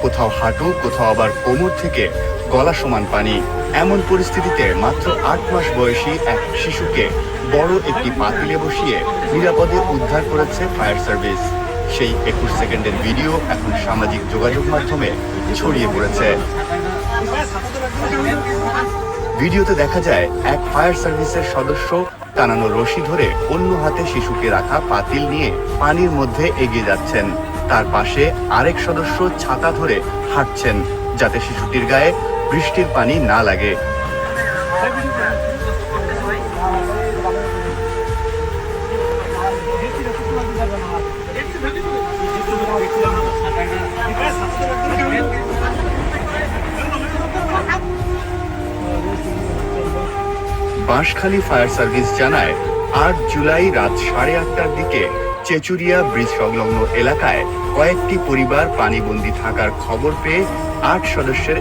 কোথাও হাঁটু, কোথাও আবার কোমর থেকে গলা সমান পানি। এমন পরিস্থিতিতে মাত্র ৮ মাস বয়সী এক শিশুকে বড় একটি পাতিলে বসিয়ে নিরাপদে উদ্ধার করেছে ফায়ার সার্ভিস। সেই ২১ সেকেন্ডের ভিডিও এখন সামাজিক যোগাযোগ মাধ্যমে ছড়িয়ে পড়েছে। ভিডিওতে দেখা যায় এক ফায়ার সার্ভিসের সদস্য টানানো রশি ধরে অন্য হাতে শিশুকে রাখা পাতিল নিয়ে পানির মধ্যে এগিয়ে যাচ্ছেন। তার পাশে আরেক সদস্য ছাতা ধরে হাঁটছেন যাতে শিশুটির গায়ে বৃষ্টির পানি না লাগে। বাঁশখালী ফায়ার সার্ভিস জানায়, ৮ জুলাই রাত ৮:৩০টার দিকে চেচুরিয়া ব্রিজ সংলগ্ন এলাকায় কয়েকটি পরিবার পানিবন্দী থাকার খবর পেয়ে ৮ সদস্যের